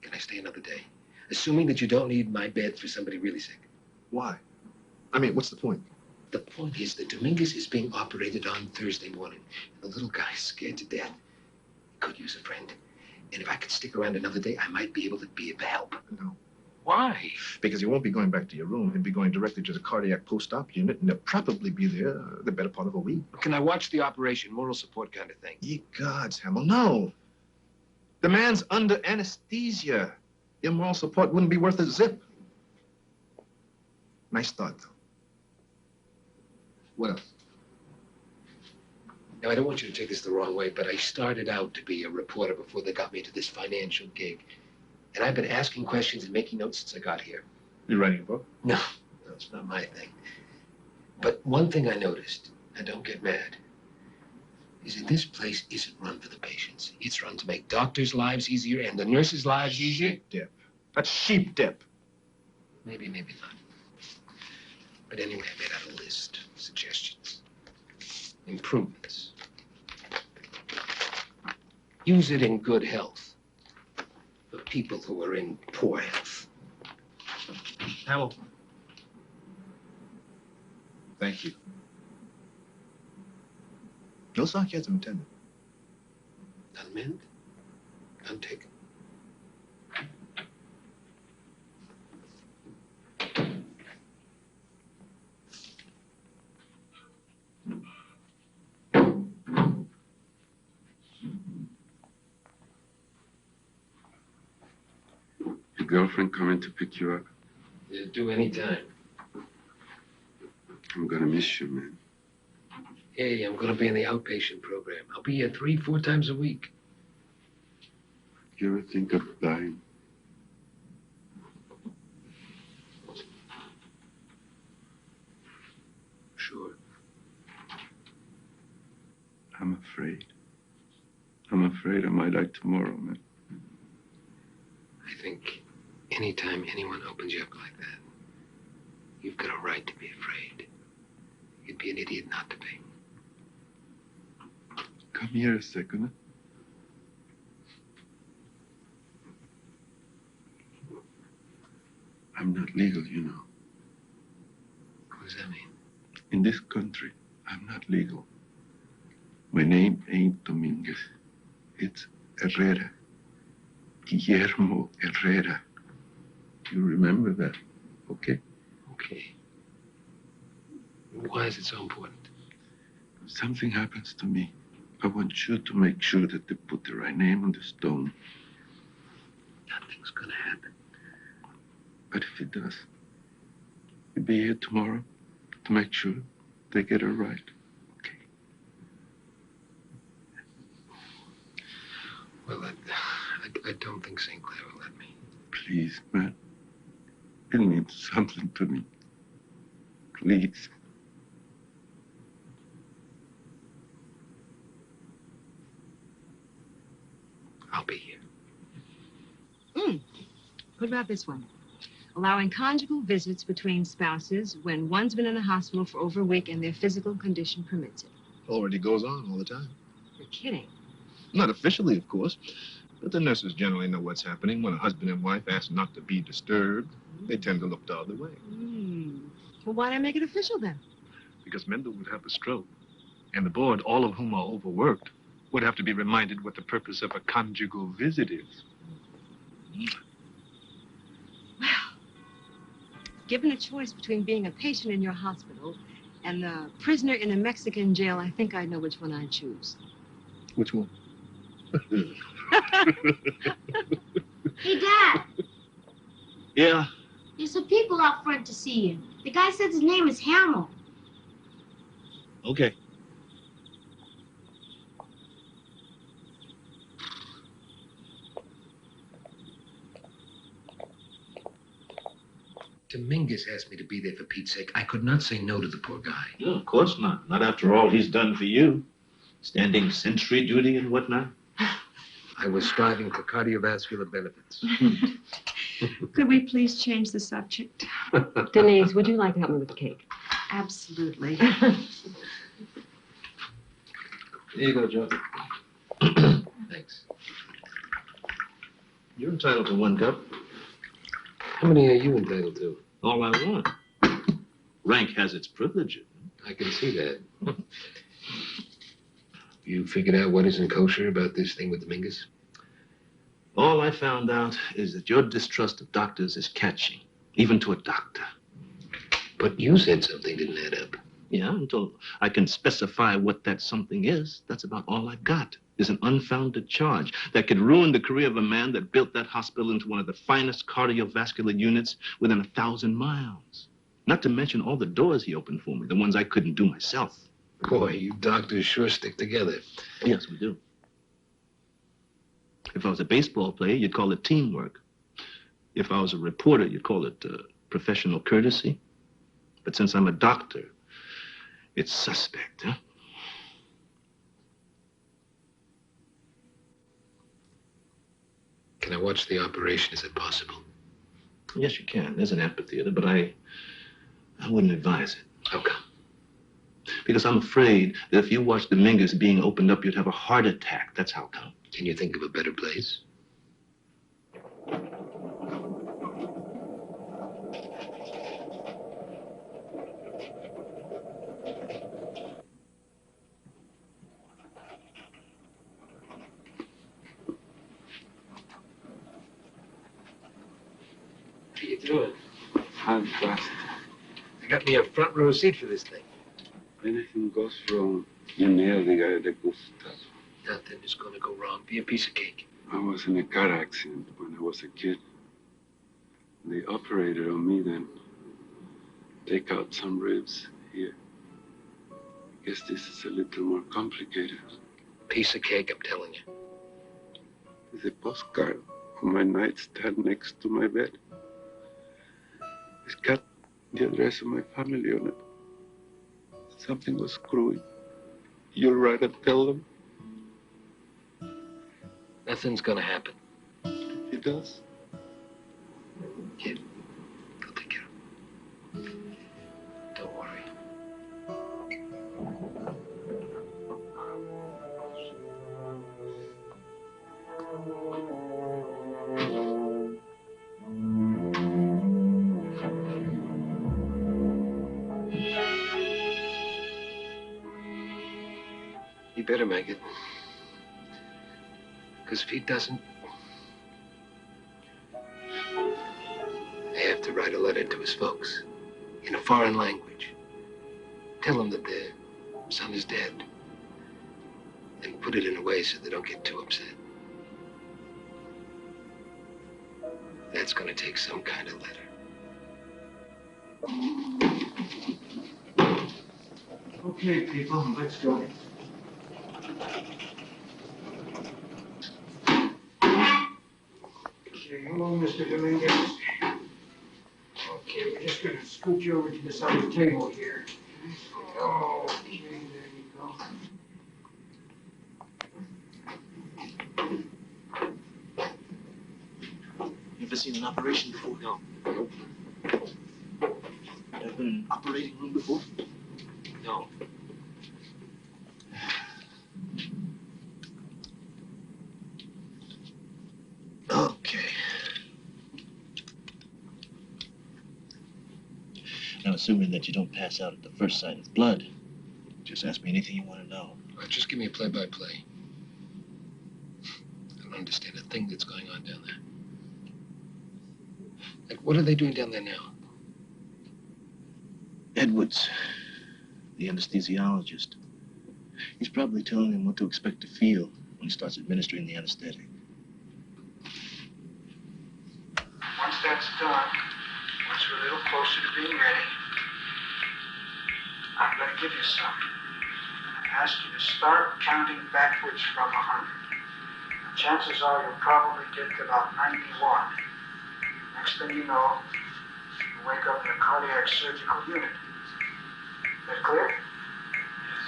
Can I stay another day? Assuming that you don't need my bed for somebody really sick. Why? I mean, what's the point? The point is that Dominguez is being operated on Thursday morning. The little guy's scared to death. He could use a friend. And if I could stick around another day, I might be able to be of help. No. Why? Because you won't be going back to your room. You'll be going directly to the cardiac post-op unit, and they'll probably be there the better part of a week. Can I watch the operation, moral support kind of thing? Ye gods, Hamill, no. The man's under anesthesia. Your moral support wouldn't be worth a zip. Nice thought, though. What else? Now, I don't want you to take this the wrong way, but I started out to be a reporter before they got me into this financial gig. And I've been asking questions and making notes since I got here. You writing a book? No, it's not my thing. But one thing I noticed, and don't get mad, is that this place isn't run for the patients. It's run to make doctors' lives easier and the nurses' lives easier. Sheep dip. That's sheep dip. Maybe, maybe not. But anyway, I made out a list of suggestions. Improvements. Use it in good health for people who are in poor health. Hamill. Thank you. No sarcasm intended. None meant, none taken. Your girlfriend coming to pick you up? Yeah, do any time. I'm gonna miss you, man. Hey, I'm gonna be in the outpatient program. I'll be here 3-4 times a week. You ever think of dying? Sure. I'm afraid. I'm afraid I might die tomorrow, man. I think anytime anyone opens you up like that, you've got a right to be afraid. You'd be an idiot not to be. Come here a second. I'm not legal, you know. What does that mean? In this country, I'm not legal. My name ain't Dominguez. It's Herrera. Guillermo Herrera. You remember that, okay? Okay. Why is it so important? If something happens to me, I want you to make sure that they put the right name on the stone. Nothing's gonna happen. But if it does, you'll be here tomorrow to make sure they get it right. Okay. Well, I don't think St. Clair will let me. Please, man. It means something to me. Please. I'll be here. What about this one? Allowing conjugal visits between spouses when one's been in the hospital for over a week and their physical condition permits it. Already goes on all the time. You're kidding. Not officially, of course, but the nurses generally know what's happening. When a husband and wife ask not to be disturbed, they tend to look the other way. Well, why not make it official then? Because Mendel would have a stroke, and the board, all of whom are overworked, would have to be reminded what the purpose of a conjugal visit is. Well, given a choice between being a patient in your hospital and a prisoner in a Mexican jail, I think I know which one I'd choose. Which one? Hey, Dad. Yeah? There's some people out front to see you. The guy says his name is Hamill. Okay. Dominguez asked me to be there for Pete's sake. I could not say no to the poor guy. No, of course not. Not after all he's done for you. Standing sentry duty and whatnot. I was striving for cardiovascular benefits. Could we please change the subject? Denise, would you like to help me with the cake? Absolutely. Here you go, Joe. Thanks. You're entitled to 1 cup. How many are you entitled to? All I want. Rank has its privileges. I can see that. You figured out what isn't kosher about this thing with Dominguez? All I found out is that your distrust of doctors is catching, even to a doctor. But you said something didn't add up. Yeah, until I can specify what that something is, that's about all I've got, is an unfounded charge that could ruin the career of a man that built that hospital into one of the finest cardiovascular units within 1,000 miles. Not to mention all the doors he opened for me, the ones I couldn't do myself. Boy, you doctors sure stick together. Yes, we do. If I was a baseball player, you'd call it teamwork. If I was a reporter, you'd call it professional courtesy. But since I'm a doctor, it's suspect, huh? Can I watch the operation? Is it possible? Yes, you can. There's an amphitheater, but I wouldn't advise it. How come? Because I'm afraid that if you watched Dominguez being opened up, you'd have a heart attack. That's how come. Can you think of a better place? How you doing? I'm fast. I got me a front row seat for this thing. Anything goes wrong, you're near the guy that goes. Nothing is going to go wrong. Be a piece of cake. I was in a car accident when I was a kid. They operated on me then. Take out some ribs here. I guess this is a little more complicated. Piece of cake, I'm telling you. There's a postcard on my nightstand next to my bed. It's got the address of my family on it. Something was screwy. You'll write and tell them. Nothing's going to happen. It does. Yeah. I'll take care of it. Don't worry. You better make it. Because if he doesn't, I have to write a letter to his folks in a foreign language. Tell them that their son is dead and put it in a way so they don't get too upset. That's gonna take some kind of letter. Okay, people, let's go. Okay, hello, Mr. Dominguez. Okay, we're just gonna scoot you over to this other table here. Okay, there you go. You ever seen an operation before? No. Ever been in an operating room before? No. Okay. Now, assuming that you don't pass out at the first sight of blood, just ask me anything you want to know. All right, just give me a play-by-play. I don't understand a thing that's going on down there. Like, what are they doing down there now? Edwards, the anesthesiologist. He's probably telling him what to expect to feel when he starts administering the anesthetic. Once that's done, once we're a little closer to being ready, I'm going to give you some. I'm going to ask you to start counting backwards from 100. Chances are you'll probably get to about 91. Next thing you know, you wake up in a cardiac surgical unit. Is that clear? Yes,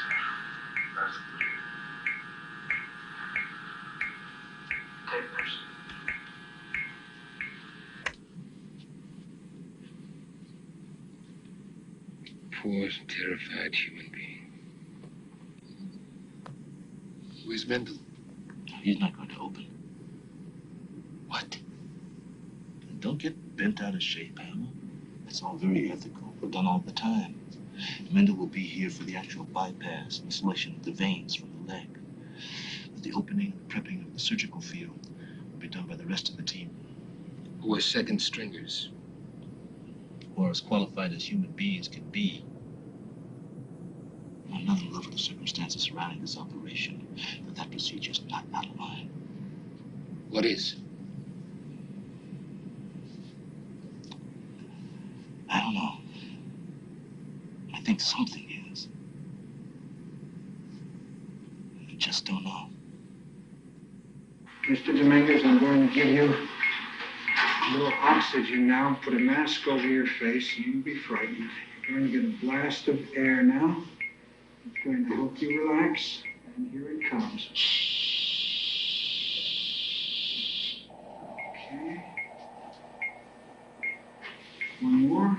sir. That's clear. Take this. Poor, terrified human being. Where's Mendel? He's not going to open. What? Don't get bent out of shape, Hamill. It's all very ethical. We're done all the time. Mendel will be here for the actual bypass and selection of the veins from the leg. But the opening and the prepping of the surgical field will be done by the rest of the team. Who are second stringers? Or as qualified as human beings can be. On another level, the circumstances surrounding this operation, that procedure is not out of line. What is? I don't know. I think something is. I just don't know. Mr. Dominguez, I'm going to give you a little oxygen now. Put a mask over your face and you'll be frightened. You're going to get a blast of air now. It's going to help you relax. And here it comes. Okay. One more.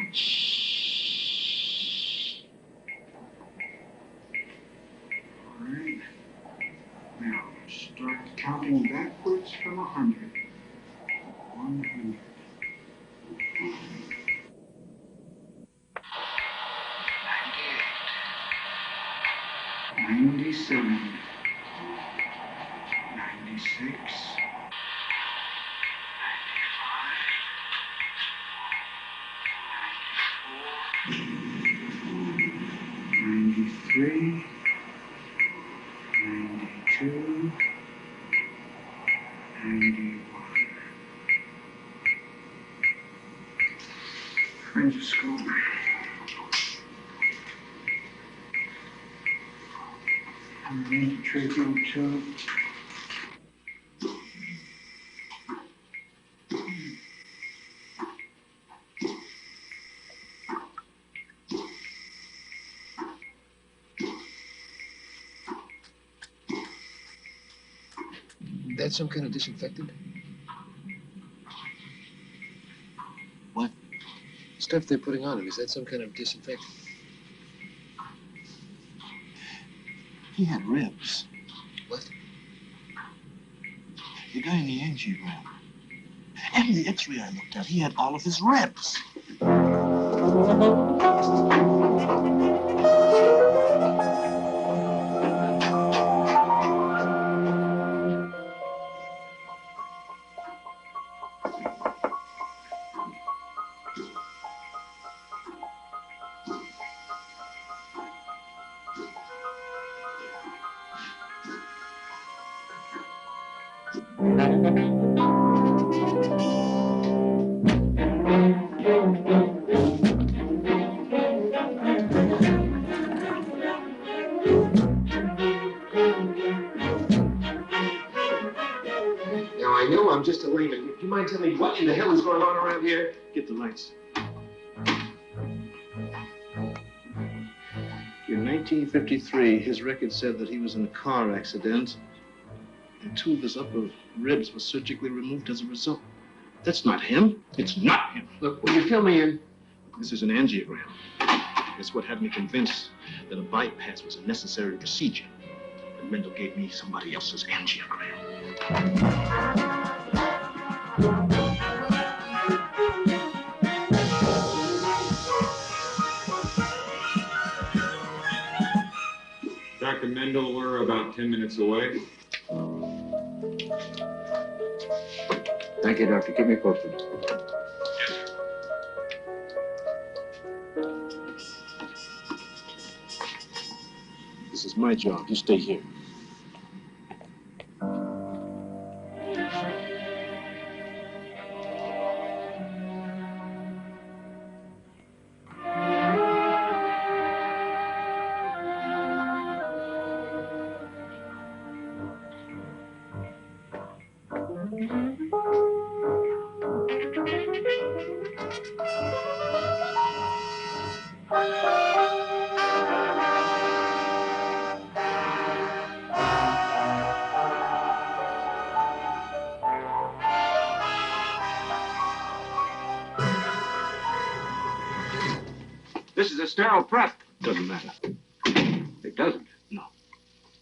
All right. Now, start counting backwards from 100. 100. 97, 96, 93, 92, 91. Fringoscope. Underneath the tracheal tube. That's some kind of disinfectant? What? Stuff they're putting on him, is that some kind of disinfectant? He had ribs. What? The guy in the angiogram. And the x-ray I looked at, he had all of his ribs. Now, I know I'm just a layman. Do you mind telling me what in the hell is going on around here? Get the lights. In 1953, his record said that he was in a car accident, and 2 of his upper ribs were surgically removed as a result. That's not him. It's not him. Look, will you fill me in? This is an angiogram. It's what had me convinced that a bypass was a necessary procedure. But Mendel gave me somebody else's angiogram. Dr. Mendel, we're about 10 minutes away. Thank you, Doctor. Keep me posted. This is my job. You stay here. This is a sterile prep. Doesn't matter. It doesn't? No.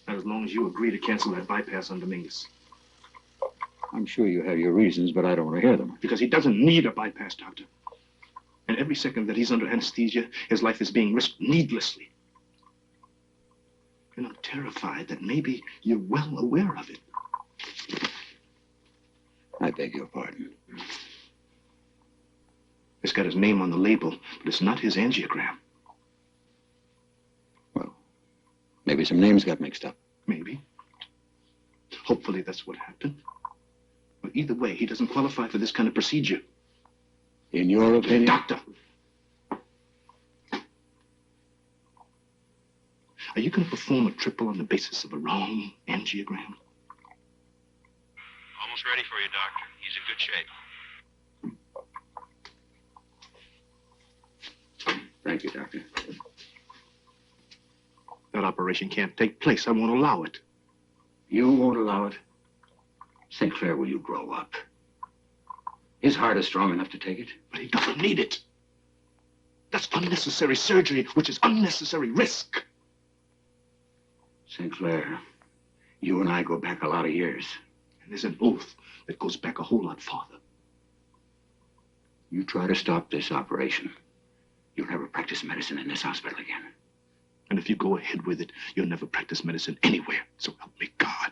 Not as long as you agree to cancel that bypass on Dominguez. I'm sure you have your reasons, but I don't want to hear them. Because he doesn't need a bypass, Doctor. And every second that he's under anesthesia, his life is being risked needlessly. And I'm terrified that maybe you're well aware of it. I beg your pardon. It's got his name on the label, but it's not his angiogram. Well, maybe some names got mixed up. Maybe. Hopefully that's what happened. But either way, he doesn't qualify for this kind of procedure. In your opinion? Doctor! Are you going to perform a triple on the basis of a wrong angiogram? Almost ready for you, Doctor. He's in good shape. Thank you, Doctor. That operation can't take place. I won't allow it. You won't allow it? St. Clair, will you grow up? His heart is strong enough to take it. But he doesn't need it. That's unnecessary surgery, which is unnecessary risk. St. Clair, you and I go back a lot of years. And there's an oath that goes back a whole lot farther. You try to stop this operation, you'll never practice medicine in this hospital again. And if you go ahead with it, you'll never practice medicine anywhere. So help me God.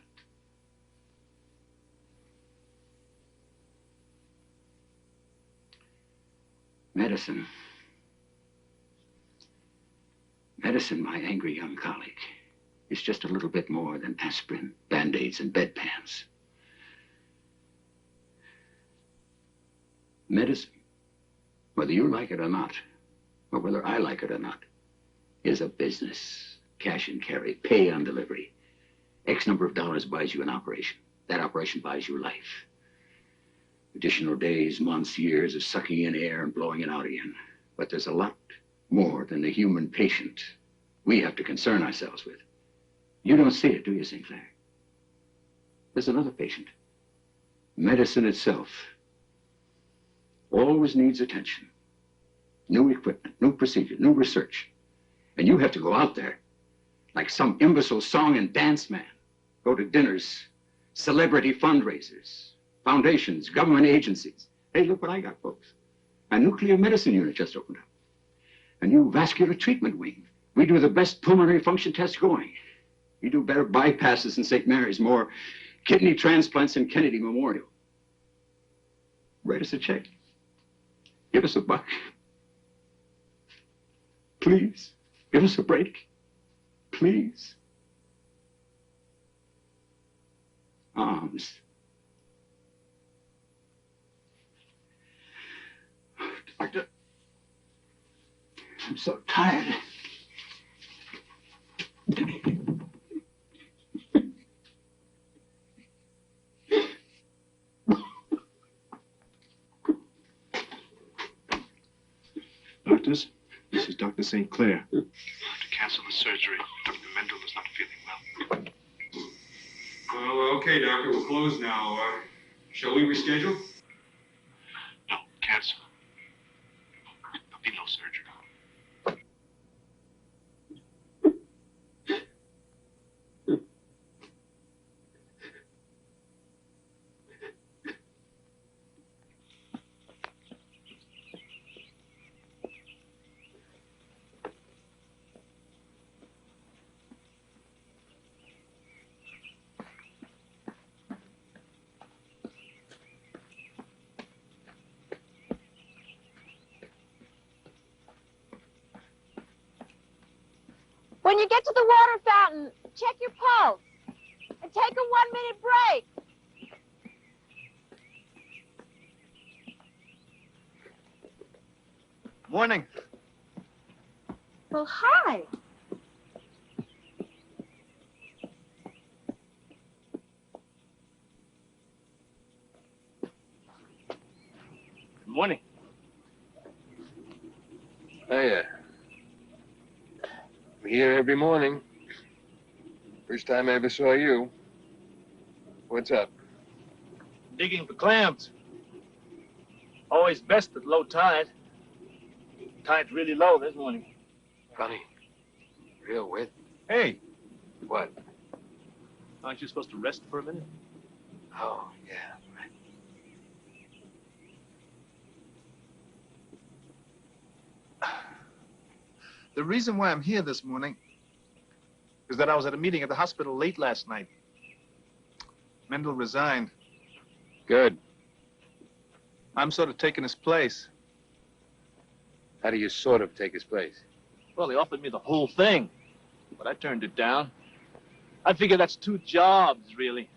Medicine, my angry young colleague, is just a little bit more than aspirin, Band-Aids, and bedpans. Medicine, whether you like it or not, or whether I like it or not, is a business. Cash and carry, pay on delivery. X number of dollars buys you an operation. That operation buys you life. Additional days, months, years of sucking in air and blowing it out again. But there's a lot more than the human patient we have to concern ourselves with. You don't see it, do you, St. Clair? There's another patient. Medicine itself always needs attention. New equipment, new procedure, new research. And you have to go out there like some imbecile song and dance man. Go to dinners, celebrity fundraisers, foundations, government agencies. Hey, look what I got, folks. A nuclear medicine unit just opened up. A new vascular treatment wing. We do the best pulmonary function tests going. We do better bypasses in St. Mary's, more kidney transplants in Kennedy Memorial. Write us a check. Give us $1. Please, give us a break. Please. Arms I'm so tired. Doctors, this is Dr. St. Clair. To cancel the surgery. Dr. Mendel is not feeling well. Well, okay, Doctor, we're closed now. Shall we reschedule? No, cancel. There'll be no surgery. When you get to the water fountain, check your pulse. And take a 1-minute break. Morning. Well, hi. Good morning. Hiya. I'm here every morning. First time I ever saw you. What's up? Digging for clams. Always best at low tide. Tide's really low this morning. Funny. Real wet. Hey, What? aren't you supposed to rest for a minute? Oh, yeah. The reason why I'm here this morning is that I was at a meeting at the hospital late last night. Mendel resigned. Good. I'm sort of taking his place. How do you sort of take his place? Well, they offered me the whole thing, but I turned it down. I figure that's 2 jobs, really.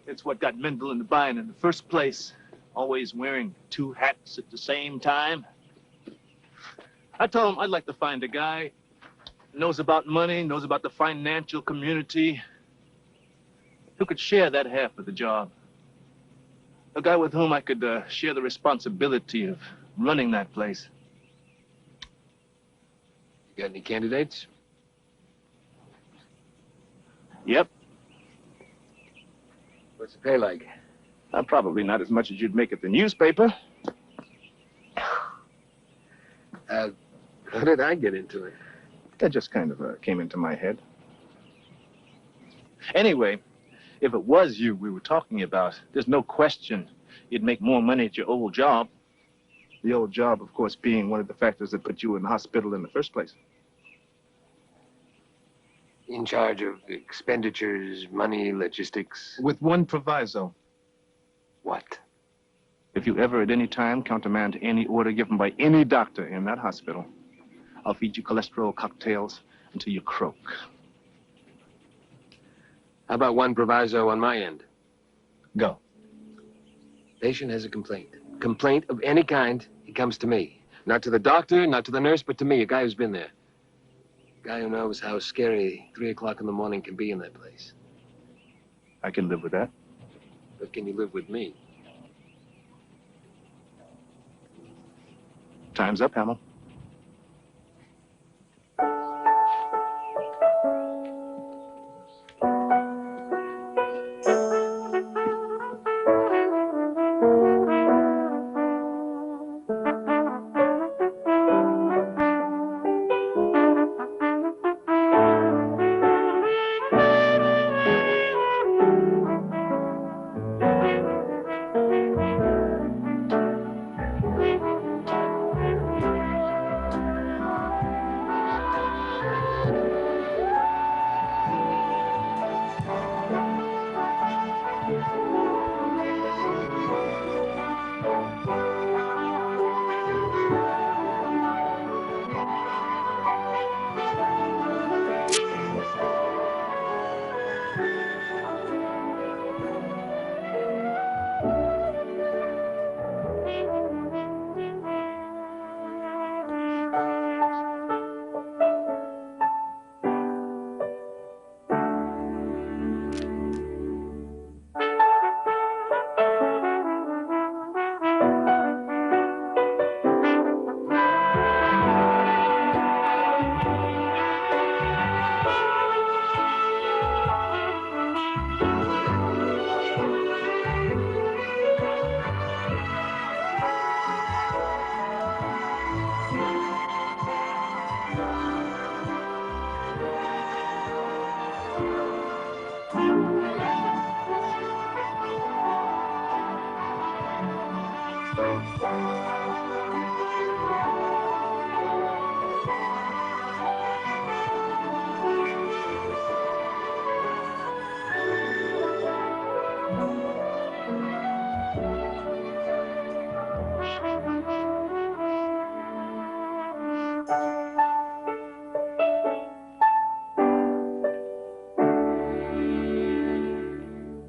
It's what got Mendel into buying in the first place. Always wearing 2 hats at the same time. I told him I'd like to find a guy who knows about money, knows about the financial community, who could share that half of the job. A guy with whom I could share the responsibility of running that place. You got any candidates? Yep. What's the pay like? Probably not as much as you'd make at the newspaper. How did I get into it? That just kind of came into my head. Anyway, if it was you we were talking about, there's no question you'd make more money at your old job. The old job, of course, being one of the factors that put you in the hospital in the first place. In charge of expenditures, money, logistics. With one proviso. What? If you ever at any time countermand any order given by any doctor in that hospital, I'll feed you cholesterol cocktails until you croak. How about one proviso on my end? Go. Patient has a complaint. Complaint of any kind, he comes to me. Not to the doctor, not to the nurse, but to me, a guy who's been there. A guy who knows how scary 3 o'clock in the morning can be in that place. I can live with that. But can you live with me? Time's up, Hamill.